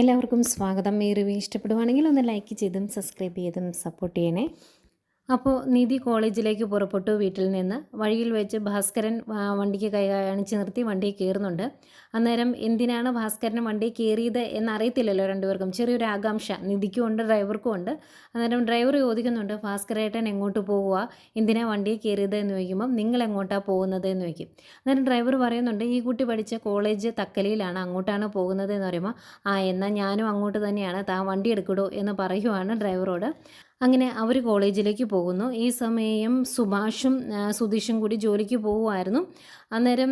എല്ലാവർക്കും സ്വാഗതം. ഈ റിവ്യൂ ഇഷ്ടപ്പെടുവാണെങ്കിൽ ഒന്ന് ലൈക്ക് ചെയ്തും സബ്സ്ക്രൈബ് ചെയ്തും സപ്പോർട്ട് ചെയ്യണേ. അപ്പോൾ നിധി കോളേജിലേക്ക് പുറപ്പെട്ടു. വീട്ടിൽ നിന്ന് വഴിയിൽ വെച്ച് ഭാസ്കരൻ വണ്ടിക്ക് കൈ കാണിച്ച് നിർത്തി വണ്ടിയിൽ കയറുന്നുണ്ട്. അന്നേരം എന്തിനാണ് ഭാസ്കരൻ വണ്ടിയിൽ കയറിയത് എന്നറിയത്തില്ലല്ലോ രണ്ടുപേർക്കും. ചെറിയൊരു ആകാംക്ഷ നിധിക്കും ഉണ്ട് ഡ്രൈവർക്കും ഉണ്ട്. അന്നേരം ഡ്രൈവർ ചോദിക്കുന്നുണ്ട്, ഭാസ്കരേട്ടൻ എങ്ങോട്ട് പോവുക, എന്തിനാ വണ്ടിയിൽ കയറിയത് എന്ന് ചോദിക്കുമ്പം നിങ്ങൾ എങ്ങോട്ടാണ് പോകുന്നത് എന്ന് ചോദിക്കും. അന്നേരം ഡ്രൈവർ പറയുന്നുണ്ട്, ഈ കുട്ടി പഠിച്ച കോളേജ് തക്കലിയിലാണ്, അങ്ങോട്ടാണ് പോകുന്നത് എന്ന് പറയുമ്പോൾ എന്നാൽ ഞാനും അങ്ങോട്ട് തന്നെയാണ്, താൻ വണ്ടി എടുക്കടോ എന്ന് പറയുവാണ് ഡ്രൈവറോട്. അങ്ങനെ അവർ കോളേജിലേക്ക് പോകുന്നു. ഈ സമയം സുഭാഷും സുധീഷും കൂടി ജോലിക്ക് പോകുമായിരുന്നു. അന്നേരം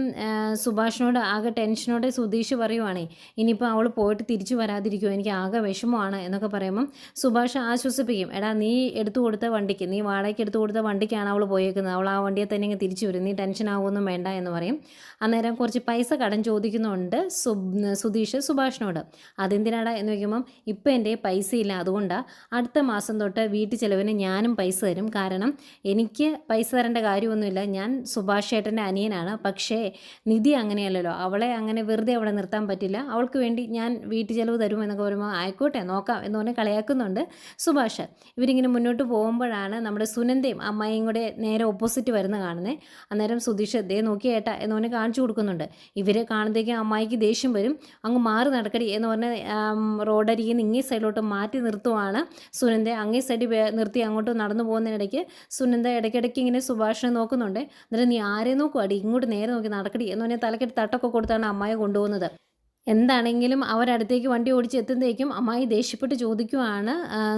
സുഭാഷിനോട് ആകെ ടെൻഷനോടെ സുധീഷ് പറയുവാണേ, ഇനിയിപ്പോൾ അവൾ പോയിട്ട് തിരിച്ചു വരാതിരിക്കുമോ, എനിക്ക് ആകെ വിഷമമാണ് എന്നൊക്കെ പറയുമ്പം സുഭാഷ് ആശ്വസിപ്പിക്കും, എടാ നീ എടുത്തു കൊടുത്ത വണ്ടിക്ക്, നീ വാടകയ്ക്ക് എടുത്തു കൊടുത്ത വണ്ടിക്കാണ് അവൾ പോയേക്കുന്നത്, അവൾ ആ വണ്ടിയെ തന്നെ ഇങ്ങ് തിരിച്ചു വരും, നീ ടെൻഷൻ ആവുമൊന്നും വേണ്ട എന്ന് പറയും. അന്നേരം കുറച്ച് പൈസ കടം ചോദിക്കുന്നുണ്ട് സുധീഷ് സുഭാഷിനോട്. അതെന്തിനാടാ എന്ന് ചോദിക്കുമ്പം ഇപ്പം എൻ്റെ പൈസ ഇല്ല, അതുകൊണ്ടാണ് അടുത്ത മാസം തൊട്ട് വീട്ടു ചിലവിന് ഞാനും പൈസ തരും, കാരണം എനിക്ക് പൈസ തരേണ്ട കാര്യമൊന്നുമില്ല, ഞാൻ സുഭാഷ് ചേട്ടൻ്റെ അനിയനാണ്. പക്ഷേ നിധി അങ്ങനെയല്ലല്ലോ, അവളെ അങ്ങനെ വെറുതെ അവിടെ നിർത്താൻ പറ്റില്ല, അവൾക്ക് വേണ്ടി ഞാൻ വീട്ടു ചിലവ് തരും എന്നൊക്കെ പറയുമ്പോൾ ആയിക്കോട്ടെ നോക്കാം എന്ന് പറഞ്ഞ് കളിയാക്കുന്നുണ്ട് സുഭാഷ്. ഇവരിങ്ങനെ മുന്നോട്ട് പോകുമ്പോഴാണ് നമ്മുടെ സുനന്ദയും അമ്മായിയും കൂടെ നേരെ ഓപ്പോസിറ്റ് വരുന്ന കാണുന്നത്. അന്നേരം സുധീഷ് ദേ നോക്കി ഏട്ടാ എന്ന് പറഞ്ഞ് കാണിച്ചു കൊടുക്കുന്നുണ്ട്. ഇവരെ കാണുമ്പോഴേക്കും അമ്മായിക്ക് ദേഷ്യം വരും, അങ്ങ് മാറി നടക്കടി എന്ന് പറഞ്ഞ് റോഡരികിൽ നിന്ന് ഇങ്ങേ സൈഡിലോട്ട് മാറ്റി നിർത്തുവാണ് സുനന്ദ. അങ്ങേ സൈഡിൽ നിർത്തി അങ്ങോട്ട് നടന്നു പോകുന്നതിനിടയ്ക്ക് സുനന്ദ ഇടയ്ക്കിടയ്ക്ക് ഇങ്ങനെ സുഭാഷിനെ നോക്കുന്നുണ്ട്. എന്നിട്ട് നീ ആരെ നോക്കുവാടി, ഇങ്ങോട്ട് നേരെ നോക്കി നടക്കടി എന്ന് പറഞ്ഞാൽ തലക്കെട്ട് തട്ടൊക്കെ കൊടുത്താണ് അമ്മായി കൊണ്ടുപോകുന്നത്. എന്താണെങ്കിലും അവരടുത്തേക്ക് വണ്ടി ഓടിച്ച് എത്തുന്നതേക്കും അമ്മായി ദേഷ്യപ്പെട്ട് ചോദിക്കുവാണ്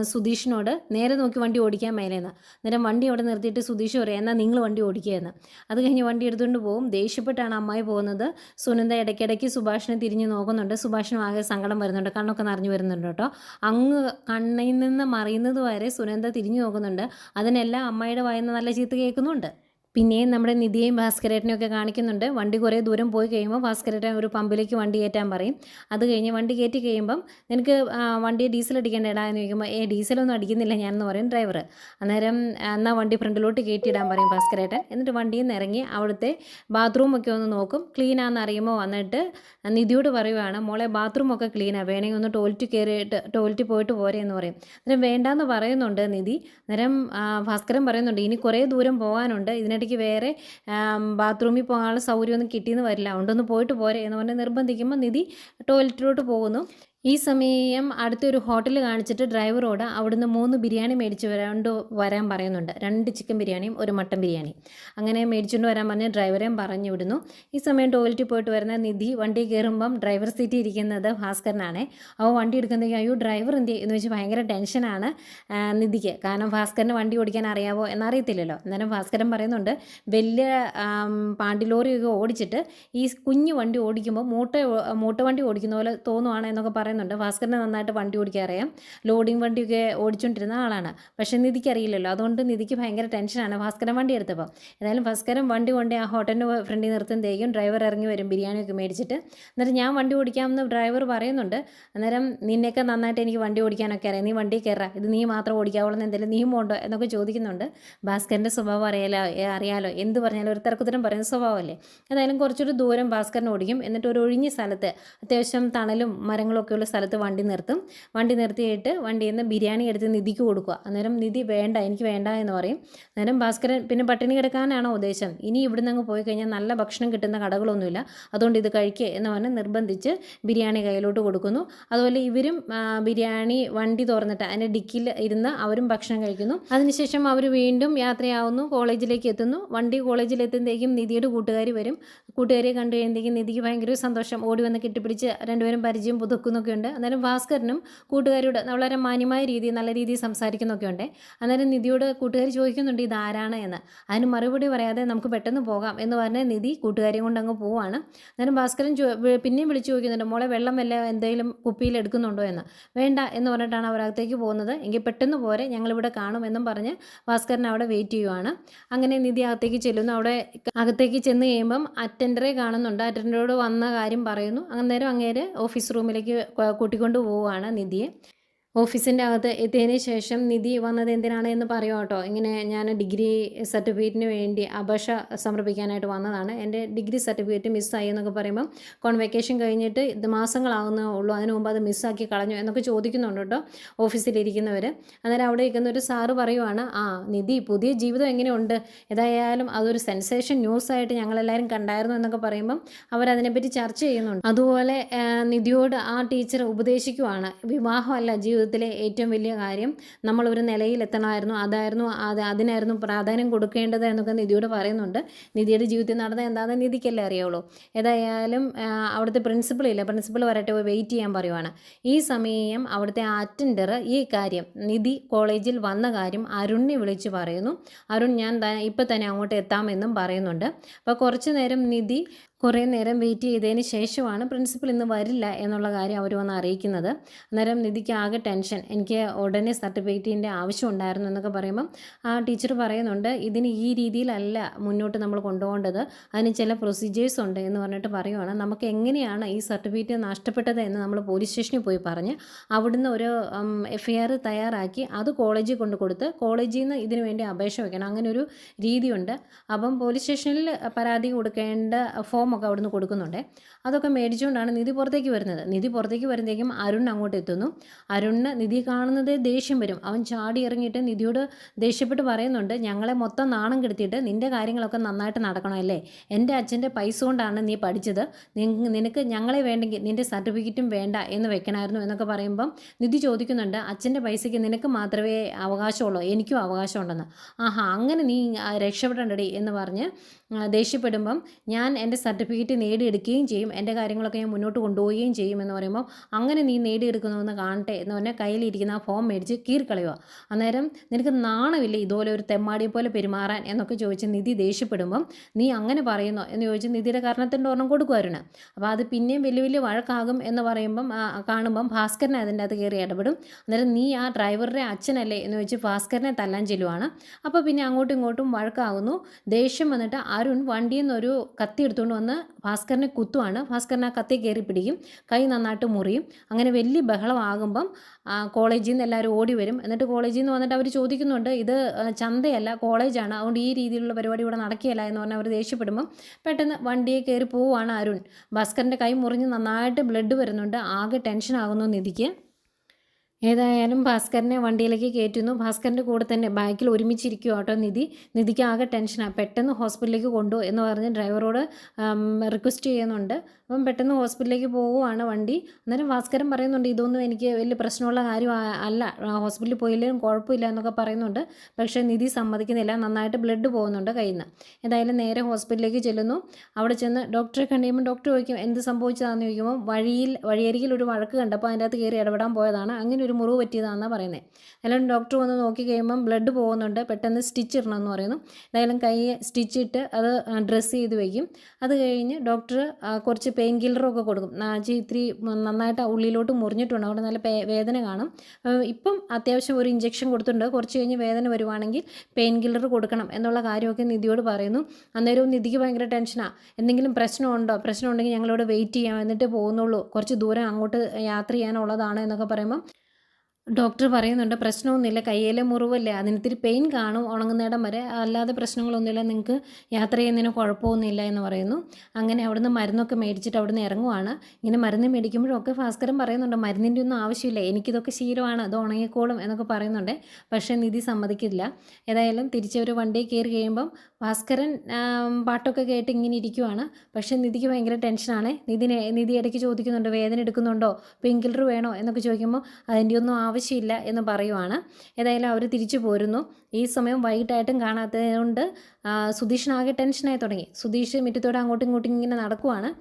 സുധീഷിനോട്, നേരെ നോക്കി വണ്ടി ഓടിക്കാൻ മേലേന്ന്. അന്നേരം വണ്ടി അവിടെ നിർത്തിയിട്ട് സുധീഷ് പറയാം, എന്നാൽ നിങ്ങൾ വണ്ടി ഓടിക്കുകയെന്ന്. അത് കഴിഞ്ഞ് വണ്ടി എടുത്തുകൊണ്ട് പോകും. ദേഷ്യപ്പെട്ടാണ് അമ്മായി പോകുന്നത്. സുനന്ദ ഇടയ്ക്കിടയ്ക്ക് സുഭാഷിനെ തിരിഞ്ഞ് നോക്കുന്നുണ്ട്. സുഭാഷിനും ആകെ സങ്കടം വരുന്നുണ്ട്, കണ്ണൊക്കെ നിറഞ്ഞു വരുന്നുണ്ട് കേട്ടോ. അങ്ങ് കണ്ണിൽ നിന്ന് മറിയുന്നത് വരെ സുനന്ദ തിരിഞ്ഞു നോക്കുന്നുണ്ട്. അതിനെല്ലാം അമ്മായിയുടെ വായിന്ന് നല്ല ചീത്ത കേൾക്കുന്നുണ്ട്. പിന്നെയും നമ്മുടെ നിധിയെയും ഭാസ്കരേട്ടനെയൊക്കെ കാണിക്കുന്നുണ്ട്. വണ്ടി കുറേ ദൂരം പോയി കഴിയുമ്പോൾ ഭാസ്കരേട്ടൻ ഒരു പമ്പിലേക്ക് വണ്ടി കയറ്റാൻ പറയും. അത് കഴിഞ്ഞ് വണ്ടി കയറ്റി കഴിയുമ്പം നിനക്ക് വണ്ടി ഡീസൽ അടിക്കേണ്ടടാ എന്ന് ചോദിക്കുമ്പോൾ ഡീസലൊന്നും അടിക്കുന്നില്ല ഞാനെന്ന് പറയും ഡ്രൈവർ. അന്നേരം എന്നാൽ വണ്ടി ഫ്രണ്ടിലോട്ട് കയറ്റിയിടാൻ പറയും ഭാസ്കരേട്ടൻ. എന്നിട്ട് വണ്ടിയിൽ നിന്ന് ഇറങ്ങി അവിടുത്തെ ബാത്റൂമൊക്കെ ഒന്ന് നോക്കും. ക്ലീനാണെന്ന് അറിയുമ്പോൾ വന്നിട്ട് നിധിയോട് പറയുവാണ്, മോളെ ബാത്റൂമൊക്കെ ക്ലീനാണ്, വേണമെങ്കിൽ ഒന്ന് ടോയ്ലറ്റിൽ പോയിട്ട് പോരെ എന്ന് പറയും. അന്നേരം വേണ്ടാന്ന് പറയുന്നുണ്ട് നിധി. അന്നേരം ഭാസ്കരൻ പറയുന്നുണ്ട്, ഇനി കുറേ ദൂരം പോകാനുണ്ട്, ഇതിനിടയ്ക്ക് വേറെ ബാത്റൂമിൽ പോകാനുള്ള സൗകര്യമൊന്നും കിട്ടിയെന്ന് വരില്ല, അതുകൊണ്ടൊന്ന് പോയിട്ട് പോരെ എന്ന് പറഞ്ഞ് നിർബന്ധിക്കുമ്പോൾ നിധി ടോയ്ലറ്റിലോട്ട് പോകുന്നു. ഈ സമയം അടുത്തൊരു ഹോട്ടൽ കാണിച്ചിട്ട് ഡ്രൈവറോട് അവിടുന്ന് 3 ബിരിയാണി മേടിച്ച് വരാൻ പറയുന്നുണ്ട്. 2 ചിക്കൻ ബിരിയാണിയും 1 മട്ടൻ ബിരിയാണി അങ്ങനെ മേടിച്ചുകൊണ്ട് വരാൻ പറഞ്ഞ് ഡ്രൈവറേയും പറഞ്ഞു വിടുന്നു. ഈ സമയം ടോയ്ലറ്റിൽ പോയിട്ട് വരുന്ന നിധി വണ്ടി കയറുമ്പം ഡ്രൈവർ സീറ്റിൽ ഇരിക്കുന്നത് ഭാസ്കരനാണ്. അവൾ വണ്ടി എടുക്കുന്നതെങ്കിൽ അയ്യോ ഡ്രൈവർ എന്ത് എന്ന് വെച്ച് ഭയങ്കര ടെൻഷനാണ് നിധിക്ക്. കാരണം ഭാസ്കരന് വണ്ടി ഓടിക്കാൻ അറിയാവോ എന്നറിയത്തില്ലല്ലോ. അന്നേരം ഭാസ്കരൻ പറയുന്നുണ്ട്, വലിയ പാണ്ടിലോറിയൊക്കെ ഓടിച്ചിട്ട് ഈ കുഞ്ഞു വണ്ടി ഓടിക്കുമ്പോൾ മൂട്ട വണ്ടി ഓടിക്കുന്ന പോലെ തോന്നുവാണ് എന്നൊക്കെ പറയുന്നുണ്ട്. ഭാസ്കരന് നന്നായിട്ട് വണ്ടി ഓടിക്കാൻ അറിയാം, ലോഡിങ് വണ്ടിയൊക്കെ ഓടിച്ചുകൊണ്ടിരുന്ന ആളാണ്. പക്ഷേ നിധിക്ക് അറിയില്ലല്ലോ, അതുകൊണ്ട് നിധിക്ക് ഭയങ്കര ടെൻഷനാണ് ഭാസ്കരൻ വണ്ടി എടുത്തപ്പോൾ. ഏതായാലും ഭാസ്കരൻ വണ്ടി കൊണ്ട് ആ ഹോട്ടലിൻ്റെ ഫ്രണ്ടിൽ നിർത്തുന്നതേക്കും ഡ്രൈവർ ഇറങ്ങി വരും ബിരിയാണിയൊക്കെ മേടിച്ചിട്ട്. എന്നിട്ട് ഞാൻ വണ്ടി ഓടിക്കാമെന്ന് ഡ്രൈവർ പറയുന്നുണ്ട്. അന്നേരം നിന്നെയൊക്കെ നന്നായിട്ട് എനിക്ക് വണ്ടി ഓടിക്കാനൊക്കെ അറിയാം, നീ വണ്ടി കയറാം, ഇത് നീ മാത്രം ഓടിക്കാവുള്ളൂ, എന്തെങ്കിലും നീ പോണ്ടോ എന്നൊക്കെ ചോദിക്കുന്നുണ്ട്. ഭാസ്കരൻ്റെ സ്വഭാവം അറിയാലോ, എന്ത് പറഞ്ഞാലും ഒരു തർക്കത്തിനും പറയുന്ന സ്വഭാവമല്ലേ. ഏതായാലും കുറച്ചൊരു ദൂരം ഭാസ്കരൻ ഓടിക്കും. എന്നിട്ട് ഒരു ഒഴിഞ്ഞ സ്ഥലത്ത് അത്യാവശ്യം തണലും മരങ്ങളൊക്കെ ഉള്ള സ്ഥലത്ത് വണ്ടി നിർത്തും. വണ്ടി നിർത്തിയിട്ട് വണ്ടിയിൽ നിന്ന് ബിരിയാണി എടുത്ത് നിധിക്ക് കൊടുക്കുക. അന്നേരം നിധി വേണ്ട, എനിക്ക് വേണ്ട എന്ന് പറയും. അന്നേരം ഭാസ്കരൻ പിന്നെ പട്ടിണി കിടക്കാനാണോ ഉദ്ദേശം, ഇനി ഇവിടുന്ന് അങ്ങ് പോയി കഴിഞ്ഞാൽ നല്ല ഭക്ഷണം കിട്ടുന്ന കടകളൊന്നുമില്ല, അതുകൊണ്ട് ഇത് കഴിക്കുക എന്ന് പറഞ്ഞ് നിർബന്ധിച്ച് ബിരിയാണി കയ്യിലോട്ട് കൊടുക്കുന്നു. അതുപോലെ ഇവരും ബിരിയാണി വണ്ടി തുറന്നിട്ട് അതിൻ്റെ ഡിക്കിൽ ഇരുന്ന് അവരും ഭക്ഷണം കഴിക്കുന്നു. അതിനുശേഷം അവർ വീണ്ടും യാത്രയാവുന്നു, കോളേജിലേക്ക് എത്തുന്നു. വണ്ടി കോളേജിലെത്തുമ്പോഴേക്കും നിധിയുടെ കൂട്ടുകാരി വരും. കൂട്ടുകാരിയെ കണ്ടു കഴിയുമ്പോഴേക്കും നിധിക്ക് ഭയങ്കര സന്തോഷം, ഓടി വന്ന് കെട്ടിപ്പിടിച്ച് രണ്ടുപേരും പരിചയം പുതുക്കുന്നൊക്കെ ഉണ്ട്. അന്നേരം ഭാസ്കരനും കൂട്ടുകാരിയോട് വളരെ മാന്യമായ രീതിയിൽ നല്ല രീതിയിൽ സംസാരിക്കുന്നൊക്കെ ഉണ്ട്. അന്നേരം നിധിയോട് കൂട്ടുകാരി ചോദിക്കുന്നുണ്ട് ഇതാരാണ് എന്ന്. അതിന് മറുപടി പറയാതെ നമുക്ക് പെട്ടെന്ന് പോകാം എന്ന് പറഞ്ഞ് നിധി കൂട്ടുകാരിയും കൊണ്ട് അങ്ങ് പോവാണ്. അന്നേരം ഭാസ്കരൻ പിന്നെയും വിളിച്ചു ചോദിക്കുന്നുണ്ട്, മോളെ വെള്ളം എന്തെങ്കിലും കുപ്പിയിൽ എടുക്കുന്നുണ്ടോ എന്ന്. വേണ്ട എന്ന് പറഞ്ഞിട്ടാണ് അവരകത്തേക്ക് പോകുന്നത്. എങ്കിൽ പെട്ടെന്ന് പോരെ, ഞങ്ങളിവിടെ കാണും എന്നും പറഞ്ഞ് ഭാസ്കരൻ അവിടെ വെയിറ്റ് ചെയ്യുവാണ്. അങ്ങനെ നിധി അകത്തേക്ക് ചെല്ലുന്നു. അവിടെ അകത്തേക്ക് ചെന്ന് കഴിയുമ്പം അറ്റൻഡറെ കാണുന്നുണ്ട്. അറ്റൻഡറോട് വന്ന കാര്യം പറയുന്നു. അന്നേരം അങ്ങേര് ഓഫീസ് റൂമിലേക്ക് കൂട്ടിക്കൊണ്ട് പോവുകയാണ് നിധിയെ. ഓഫീസിൻ്റെ അകത്ത് എത്തിയതിന് ശേഷം നിധി വന്നത് എന്തിനാണ് എന്ന് പറയുക കേട്ടോ. ഇങ്ങനെ ഞാൻ ഡിഗ്രി സർട്ടിഫിക്കറ്റിന് വേണ്ടി അപേക്ഷ സമർപ്പിക്കാനായിട്ട് വന്നതാണ്. എൻ്റെ ഡിഗ്രി സർട്ടിഫിക്കറ്റ് മിസ്സായി എന്നൊക്കെ പറയുമ്പം കോൺവെക്കേഷൻ കഴിഞ്ഞിട്ട് ഇത് മാസങ്ങളാകുന്നേ ഉള്ളൂ, അതിന് മുമ്പ് അത് മിസ്സാക്കി കളഞ്ഞു എന്നൊക്കെ ചോദിക്കുന്നുണ്ട് കേട്ടോ ഓഫീസിലിരിക്കുന്നവർ. അന്നേരം അവിടെ ഇരിക്കുന്ന ഒരു സാറ് പറയുവാണ്, നിധി പുതിയ ജീവിതം എങ്ങനെയുണ്ട്, ഏതായാലും അതൊരു സെൻസേഷൻ ന്യൂസായിട്ട് ഞങ്ങളെല്ലാവരും കണ്ടായിരുന്നു എന്നൊക്കെ പറയുമ്പം അവരതിനെപ്പറ്റി ചർച്ച ചെയ്യുന്നുണ്ട്. അതുപോലെ നിധിയോട് ആ ടീച്ചർ ഉപദേശിക്കുവാണ്, വിവാഹമല്ല ജീവിതത്തിലെ ഏറ്റവും വലിയ കാര്യം, നമ്മളൊരു നിലയിലെത്തണമായിരുന്നു, അതിനായിരുന്നു പ്രാധാന്യം കൊടുക്കേണ്ടത് എന്നൊക്കെ നിധിയോട് പറയുന്നുണ്ട്. നിധിയുടെ ജീവിതത്തിൽ നടന്നത് എന്താണെന്ന് നിധിക്കല്ലേ അറിയുള്ളൂ. ഏതായാലും അവിടുത്തെ പ്രിൻസിപ്പൾ വരട്ടെ, വെയിറ്റ് ചെയ്യാൻ പറയുവാണ്. ഈ സമയം അവിടുത്തെ അറ്റൻഡർ ഈ കാര്യം നിധി കോളേജിൽ വന്ന കാര്യം അരുണിനെ വിളിച്ച് പറയുന്നു. അരുൺ ഞാൻ ഇപ്പം തന്നെ അങ്ങോട്ട് എത്താമെന്നും പറയുന്നുണ്ട്. അപ്പോൾ കുറച്ച് നേരം നിധി കുറേ നേരം വെയിറ്റ് ചെയ്തതിന് ശേഷമാണ് പ്രിൻസിപ്പൽ ഇന്ന് വരില്ല എന്നുള്ള കാര്യം അവർ വന്ന് അറിയിക്കുന്നത്. അന്നേരം നിധിക്ക് ആകെ ടെൻഷൻ, എനിക്ക് ഉടനെ സർട്ടിഫിക്കറ്റിൻ്റെ ആവശ്യം ഉണ്ടായിരുന്നു എന്നൊക്കെ പറയുമ്പം ആ ടീച്ചർ പറയുന്നുണ്ട്, ഇതിന് ഈ രീതിയിലല്ല മുന്നോട്ട് നമ്മൾ കൊണ്ടുപോകേണ്ടത്, അതിന് ചില പ്രൊസീജിയേഴ്സ് ഉണ്ട് എന്ന് പറഞ്ഞിട്ട് പറയുവാണ്. നമുക്ക് എങ്ങനെയാണ് ഈ സർട്ടിഫിക്കറ്റ് നഷ്ടപ്പെട്ടത് എന്ന് നമ്മൾ പോലീസ് സ്റ്റേഷനിൽ പോയി പറഞ്ഞ് അവിടുന്ന് ഒരു FIR തയ്യാറാക്കി അത് കോളേജിൽ കൊടുത്ത് കോളേജിൽ നിന്ന് ഇതിനു വേണ്ടി അപേക്ഷ വയ്ക്കണം, അങ്ങനെ ഒരു രീതിയുണ്ട്. അപ്പം പോലീസ് സ്റ്റേഷനിൽ പരാതി കൊടുക്കേണ്ട ഫോമൊക്കെ അവിടുന്ന് കൊടുക്കുന്നുണ്ട്. അതൊക്കെ മേടിച്ചുകൊണ്ടാണ് നിധി പുറത്തേക്ക് വരുന്നത്. നിധി പുറത്തേക്ക് വരുമ്പോഴേക്കും അരുൺ അങ്ങോട്ട് എത്തുന്നു. അരുണിന് നിധി കാണുന്നത് ദേഷ്യം വരും. അവൻ ചാടി ഇറങ്ങിയിട്ട് നിധിയോട് ദേഷ്യപ്പെട്ട് പറയുന്നുണ്ട്, ഞങ്ങളെ മൊത്തം നാണം കെടുത്തിയിട്ട് നിൻ്റെ കാര്യങ്ങളൊക്കെ നന്നായിട്ട് നടക്കണമല്ലേ, എൻ്റെ അച്ഛൻ്റെ പൈസ കൊണ്ടാണ് നീ പഠിച്ചത്, നിനക്ക് ഞങ്ങളെ വേണ്ടെങ്കിൽ നിൻ്റെ സർട്ടിഫിക്കറ്റും വേണ്ട എന്ന് വെക്കണമായിരുന്നു എന്നൊക്കെ പറയുമ്പം നിധി ചോദിക്കുന്നുണ്ട്, അച്ഛൻ്റെ പൈസയ്ക്ക് നിനക്ക് മാത്രമേ അവകാശമുള്ളൂ, എനിക്കും അവകാശമുണ്ടെന്ന്. അങ്ങനെ നീ രക്ഷപ്പെടേണ്ടടി എന്ന് പറഞ്ഞ് ദേഷ്യപ്പെടുമ്പം ഞാൻ എൻ്റെ സർട്ടിഫിക്കറ്റ് നേടിയെടുക്കുകയും ചെയ്യും, എൻ്റെ കാര്യങ്ങളൊക്കെ ഞാൻ മുന്നോട്ട് കൊണ്ടുപോവുകയും ചെയ്യും എന്ന് പറയുമ്പോൾ അങ്ങനെ നീ നേടിയെടുക്കുന്നുവെന്ന് കാണട്ടെ എന്ന് പറഞ്ഞാൽ കയ്യിലിരിക്കുന്ന ആ ഫോം മേടിച്ച് കീറിക്കളയുക. അന്നേരം നിനക്ക് നാണമില്ല ഇതുപോലെ ഒരു തെമ്മാടിയെ പോലെ പെരുമാറാൻ എന്നൊക്കെ ചോദിച്ച് നിധി ദേഷ്യപ്പെടുമ്പം നീ അങ്ങനെ പറയുന്നോ എന്ന് ചോദിച്ച് നിധിയുടെ കാരണത്തിൻ്റെ ഒരെണ്ണം കൊടുക്കുമായിരുന്നു. അപ്പോൾ അത് പിന്നെയും വലിയ വലിയ വഴക്കാകും എന്ന് പറയുമ്പം കാണുമ്പം ഭാസ്കരനെ അതിൻ്റെ അകത്ത് കയറി ഇടപെടും. അന്നേരം നീ ആ ഡ്രൈവറുടെ അച്ഛനല്ലേ എന്ന് വെച്ച് ഭാസ്കരനെ തല്ലാൻ ചെല്ലുവാണ്. അപ്പോൾ പിന്നെ അങ്ങോട്ടും ഇങ്ങോട്ടും വഴക്കാകുന്നു. ദേഷ്യം വന്നിട്ട് അരുൺ വണ്ടിയിൽ നിന്നൊരു കത്തി എടുത്തുകൊണ്ട് വന്ന് ഭാസ്കരനെ കുത്തുവാണ്. ഭാസ്കരൻ ആ കത്തി കയറി പിടിക്കും, കൈ നന്നായിട്ട് മുറിയും. അങ്ങനെ വലിയ ബഹളമാകുമ്പം കോളേജിൽ നിന്ന് എല്ലാവരും ഓടി വരും. എന്നിട്ട് കോളേജിൽ നിന്ന് വന്നിട്ട് അവർ ചോദിക്കുന്നുണ്ട്, ഇത് ചന്തയല്ല കോളേജാണ്, അതുകൊണ്ട് ഈ രീതിയിലുള്ള പരിപാടി ഇവിടെ നടക്കുകയില്ല എന്ന് പറഞ്ഞാൽ അവർ ദേഷ്യപ്പെടുമ്പം പെട്ടെന്ന് വണ്ടിയെ കയറി പോവുകയാണ് അരുൺ. ഭാസ്കരൻ്റെ കൈ മുറിഞ്ഞ് നന്നായിട്ട് ബ്ലഡ് വരുന്നുണ്ട്. ആകെ ടെൻഷനാകുന്നു നിധിക്ക്. ഏതായാലും ഭാസ്കരനെ വണ്ടിയിലേക്ക് കയറ്റുന്നു. ഭാസ്കരൻ്റെ കൂടെ തന്നെ ബാക്കിൽ ഒരുമിച്ചിരിക്കും കേട്ടോ നിധിക്ക് ആകെ ടെൻഷനാണ്. പെട്ടെന്ന് ഹോസ്പിറ്റലിലേക്ക് കൊണ്ടുപോകും എന്ന് പറഞ്ഞ് ഡ്രൈവറോട് റിക്വസ്റ്റ് ചെയ്യുന്നുണ്ട്. അപ്പം പെട്ടെന്ന് ഹോസ്പിറ്റലിലേക്ക് പോവുകയാണ് വണ്ടി. അന്നേരം ഭാസ്കരൻ പറയുന്നുണ്ട്, ഇതൊന്നും എനിക്ക് വലിയ പ്രശ്നമുള്ള കാര്യം അല്ല, ഹോസ്പിറ്റലിൽ പോയില്ലെങ്കിലും കുഴപ്പമില്ല എന്നൊക്കെ പറയുന്നുണ്ട്. പക്ഷേ നിധി സമ്മതിക്കുന്നില്ല, നന്നായിട്ട് ബ്ലഡ് പോകുന്നുണ്ട് കയ്യിൽ നിന്ന്. ഏതായാലും നേരെ ഹോസ്പിറ്റലിലേക്ക് ചെല്ലുന്നു. അവിടെ ചെന്ന് ഡോക്ടറെ കണ്ടുകഴിയുമ്പോൾ ഡോക്ടർ ചോദിക്കും എന്ത് സംഭവിച്ചതാണെന്ന് ചോദിക്കുമ്പോൾ വഴിയരികിൽ ഒരു വഴക്ക് കണ്ടപ്പോൾ അതിൻ്റെ അകത്ത് കയറി ഇടപെടാൻ പോയതാണ്, അങ്ങനെ ഒരു മുറിവ് പറ്റിയതാണെന്നാണ് പറയുന്നത്. ഏതായാലും ഡോക്ടർ വന്ന് നോക്കി കഴിയുമ്പം ബ്ലഡ് പോകുന്നുണ്ട്, പെട്ടെന്ന് സ്റ്റിച്ച് ഇടണമെന്ന് പറയുന്നു. ഏതായാലും കൈ സ്റ്റിച്ചിട്ട് അത് ഡ്രസ്സ് ചെയ്ത് വയ്ക്കും. അത് കഴിഞ്ഞ് ഡോക്ടർ കുറച്ച് പെയിൻ കില്ലറൊക്കെ കൊടുക്കും. ഇത്തിരി നന്നായിട്ട് ഉള്ളിലോട്ട് മുറിഞ്ഞിട്ടുണ്ട്, അവിടെ നല്ല വേദന കാണും. ഇപ്പം അത്യാവശ്യം ഒരു ഇഞ്ചക്ഷൻ കൊടുത്തിട്ടുണ്ട്, കുറച്ച് കഴിഞ്ഞ് വേദന വരുവാണെങ്കിൽ പെയിൻ കില്ലർ കൊടുക്കണം എന്നുള്ള കാര്യമൊക്കെ നിധിയോട് പറയുന്നു. അന്നേരവും നിധിക്ക് ഭയങ്കര ടെൻഷനാണ്. എന്തെങ്കിലും പ്രശ്നമുണ്ടെങ്കിൽ ഞങ്ങളിവിടെ വെയിറ്റ് ചെയ്യാം, എന്നിട്ട് പോകുന്നുള്ളൂ, കുറച്ച് ദൂരം അങ്ങോട്ട് യാത്ര ചെയ്യാനുള്ളതാണ് എന്നൊക്കെ പറയുമ്പം ഡോക്ടർ പറയുന്നുണ്ട്, പ്രശ്നമൊന്നുമില്ല, കയ്യിലെ മുറിവല്ലേ, അതിനിത്തിരി പെയിൻ കാണും ഉണങ്ങുന്നിടം വരെ, അല്ലാതെ പ്രശ്നങ്ങളൊന്നുമില്ല, നിങ്ങൾക്ക് യാത്ര ചെയ്യുന്നതിന് കുഴപ്പമൊന്നുമില്ല എന്ന് പറയുന്നു. അങ്ങനെ അവിടുന്ന് മരുന്നൊക്കെ മേടിച്ചിട്ട് അവിടുന്ന് ഇറങ്ങുവാണ്. ഇങ്ങനെ മരുന്ന് മേടിക്കുമ്പോഴൊക്കെ ഭാസ്കരൻ പറയുന്നുണ്ട്, മരുന്നിൻ്റെ ഒന്നും ആവശ്യമില്ല, എനിക്കിതൊക്കെ ശീലമാണ്, അത് ഉണങ്ങിക്കോളും എന്നൊക്കെ പറയുന്നുണ്ട്. പക്ഷേ നിധി സമ്മതിക്കില്ല. ഏതായാലും തിരിച്ചൊരു വണ്ടിയിൽ കയറി കഴിയുമ്പം ഭാസ്കരൻ പാട്ടൊക്കെ കേട്ട് ഇങ്ങനെ ഇരിക്കുവാണ്. പക്ഷേ നിധിക്ക് ഭയങ്കര ടെൻഷനാണ്. നിധി ഇടയ്ക്ക് ചോദിക്കുന്നുണ്ട്, വേദന എടുക്കുന്നുണ്ടോ, പെയിൻ കില്ലർ വേണോ എന്നൊക്കെ ചോദിക്കുമ്പോൾ അതിൻ്റെ ഒന്നും ആവശ്യമില്ല എന്ന് പറയുവാണ്. ഏതായാലും അവർ തിരിച്ചു പോരുന്നു. ഈ സമയം വൈകിട്ടായിട്ടും കാണാത്തതുകൊണ്ട് സുധീഷിനാകെ ടെൻഷനായി തുടങ്ങി. സുധീഷ് മുറ്റത്തോടെ അങ്ങോട്ടും ഇങ്ങോട്ടും ഇങ്ങനെ നടക്കുവാണ്.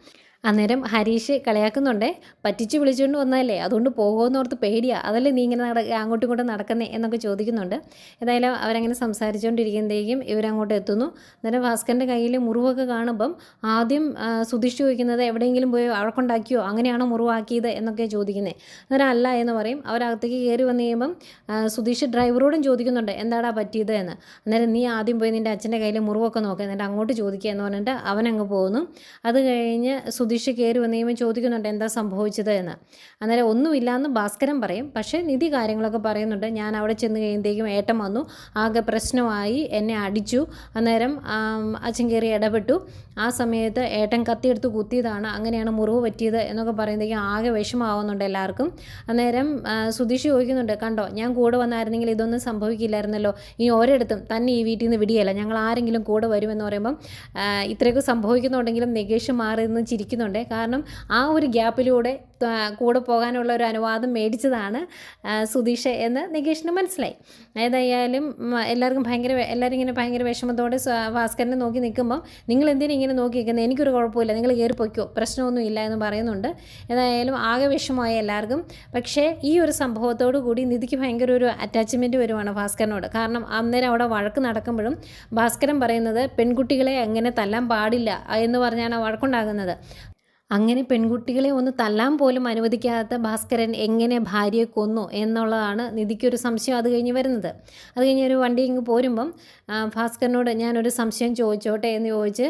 അന്നേരം ഹരീഷ് കളിയാക്കുന്നുണ്ടേ, പറ്റിച്ച് വിളിച്ചുകൊണ്ട് വന്നതല്ലേ, അതുകൊണ്ട് പോകുമെന്നോർത്ത് പേടിയാണ്, അതല്ലേ നീ ഇങ്ങനെ അങ്ങോട്ടും ഇങ്ങോട്ടും നടക്കുന്നേ എന്നൊക്കെ ചോദിക്കുന്നുണ്ട്. ഏതായാലും അവരങ്ങനെ സംസാരിച്ചുകൊണ്ടിരിക്കുമ്പോഴേക്കും ഇവരങ്ങോട്ട് എത്തുന്നു. അന്നേരം ഭാസ്കരൻ്റെ കയ്യിൽ മുറിവൊക്കെ കാണുമ്പം ആദ്യം സുധീഷ് ചോദിക്കുന്നത്, എവിടെയെങ്കിലും പോയി വഴക്കുണ്ടാക്കിയോ, അങ്ങനെയാണോ മുറിവാക്കിയത് എന്നൊക്കെ ചോദിക്കുന്നത്. അന്നേരം അല്ല എന്ന് പറയും. അവരകത്തേക്ക് കയറി വന്നു കഴിയുമ്പം സുധീഷ് ഡ്രൈവറോടും ചോദിക്കുന്നുണ്ട്, എന്താടാ പറ്റിയത് എന്ന്. അന്നേരം നീ ആദ്യം പോയി നിൻ്റെ അച്ഛൻ്റെ കയ്യിൽ മുറിവൊക്കെ നോക്കുക, എന്നിട്ട് അങ്ങോട്ട് ചോദിക്കുക എന്ന് പറഞ്ഞിട്ട് അവനങ്ങ് പോകുന്നു. അത് കഴിഞ്ഞ് സുധീഷ് കയറി വന്ന് കഴിയുമ്പോൾ ചോദിക്കുന്നുണ്ട് എന്താ സംഭവിച്ചത് എന്ന്. അന്നേരം ഒന്നുമില്ലയെന്ന് ഭാസ്കരൻ പറയും. പക്ഷേ നിധി കാര്യങ്ങളൊക്കെ പറയുന്നുണ്ട്. ഞാൻ അവിടെ ചെന്ന് കഴിയുമ്പോഴത്തേക്കും ഏട്ടൻ വന്നു, ആകെ പ്രശ്നമായി, എന്നെ അടിച്ചു, അന്നേരം അച്ഛൻ കയറി ഇടപെട്ടു, ആ സമയത്ത് ഏട്ടൻ കത്തിയെടുത്ത് കുത്തിയതാണ്, അങ്ങനെയാണ് മുറിവ് പറ്റിയത് എന്നൊക്കെ പറയുമ്പോഴത്തേക്കും ആകെ വിഷമമാവുന്നുണ്ട് എല്ലാവർക്കും. അന്നേരം സുധീഷ് ചോദിക്കുന്നുണ്ട്, കണ്ടോ ഞാൻ കൂടെ വന്നായിരുന്നെങ്കിൽ ഇതൊന്നും സംഭവിക്കില്ലായിരുന്നല്ലോ, ഇനി ഒരിടത്തും തന്നെ ഈ വീട്ടിൽ നിന്ന് വിടിയല്ല, ഞങ്ങൾ ആരെങ്കിലും കൂടെ വരുമെന്ന് പറയുമ്പം ഇത്രയൊക്കെ സംഭവിക്കുന്നുണ്ടെങ്കിലും നികേഷ് മാറി നിന്ന് ചിരിക്കുന്നുണ്ട്. കാരണം ആ ഒരു ഗ്യാപ്പിലൂടെ കൂടെ പോകാനുള്ള ഒരു അനുവാദം മേടിച്ചതാണ് സുധീഷ് എന്ന് നികേഷിന് മനസ്സിലായി. ഏതായാലും എല്ലാവരും ഇങ്ങനെ ഭയങ്കര വിഷമത്തോടെ ഭാസ്കരനെ നോക്കി നിൽക്കുമ്പോൾ, നിങ്ങൾ എന്തിനാ ഇങ്ങനെ നോക്കി നിൽക്കുന്നത്, എനിക്കൊരു കുഴപ്പമില്ല, നിങ്ങൾ കയറി പൊയ്ക്കോ, പ്രശ്നമൊന്നും ഇല്ല എന്ന് പറയുന്നുണ്ട്. ഏതായാലും ആകെ വിഷമമായി എല്ലാവർക്കും. പക്ഷേ ഈ ഒരു സംഭവത്തോടു കൂടി നിധിക്ക് ഭയങ്കര ഒരു അറ്റാച്ച്മെൻറ്റ് വരുവാണ് ഭാസ്കരനോട്. കാരണം അന്നേരം അവിടെ വഴക്ക് നടക്കുമ്പോഴും ഭാസ്കരൻ പറയുന്നത് പെൺകുട്ടികളെ അങ്ങനെ തല്ലാൻ പാടില്ല എന്ന് പറഞ്ഞാണ് വഴക്കുണ്ടാകുന്നത്. അങ്ങനെ പെൺകുട്ടികളെ ഒന്ന് തല്ലാൻ പോലും അനുവദിക്കാത്ത ഭാസ്കരൻ എങ്ങനെ ഭാര്യയെ കൊന്നു എന്നുള്ളതാണ് നിധിക്കൊരു സംശയം അത് കഴിഞ്ഞ് വരുന്നത്. അത് കഴിഞ്ഞ് ഒരു വണ്ടി ഇങ്ങ് പോരുമ്പം ഭാസ്കരനോട് ഞാനൊരു സംശയം ചോദിച്ചോട്ടെ എന്ന് ചോദിച്ച്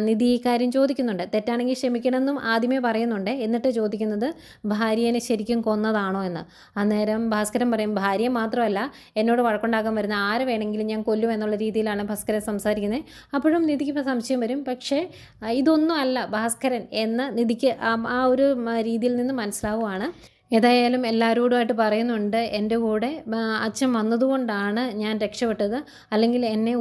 നിധി ഈ കാര്യം ചോദിക്കുന്നുണ്ട്. തെറ്റാണെങ്കിൽ ക്ഷമിക്കണമെന്നും ആദ്യമേ പറയുന്നുണ്ട്. എന്നിട്ട് ചോദിക്കുന്നത് ഭാര്യനെ ശരിക്കും കൊന്നതാണോ എന്ന്. അന്നേരം ഭാസ്കരൻ പറയും, ഭാര്യയെ മാത്രമല്ല എന്നോട് വഴക്കുണ്ടാക്കാൻ വരുന്ന ആരെ വേണമെങ്കിലും ഞാൻ കൊല്ലും എന്നുള്ള രീതിയിലാണ് ഭാസ്കരൻ സംസാരിക്കുന്നത്. അപ്പോഴും നിധിക്ക് സംശയം വരും. പക്ഷേ ഇതൊന്നും അല്ല ഭാസ്കരൻ എന്ന് നിധിക്ക് ആ ഒരു രീതിയിൽ നിന്ന് മനസ്സിലാവുകയാണ്. ഏതായാലും എല്ലാവരോടുമായിട്ട് പറയുന്നുണ്ട്, എൻ്റെ കൂടെ അച്ഛൻ വന്നതുകൊണ്ടാണ് ഞാൻ രക്ഷപ്പെട്ടത്, അല്ലെങ്കിൽ എന്നെ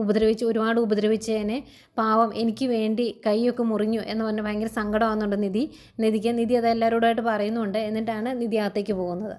ഒരുപാട് ഉപദ്രവിച്ചതിനെ പാവം എനിക്ക് വേണ്ടി കൈയൊക്കെ മുറിഞ്ഞു എന്ന് പറഞ്ഞ് ഭയങ്കര സങ്കടമാകുന്നുണ്ട് നിധി. നിധി അത് എല്ലാവരോടുമായിട്ട് പറയുന്നുണ്ട്. എന്നിട്ടാണ് നിധി അകത്തേക്ക് പോകുന്നത്.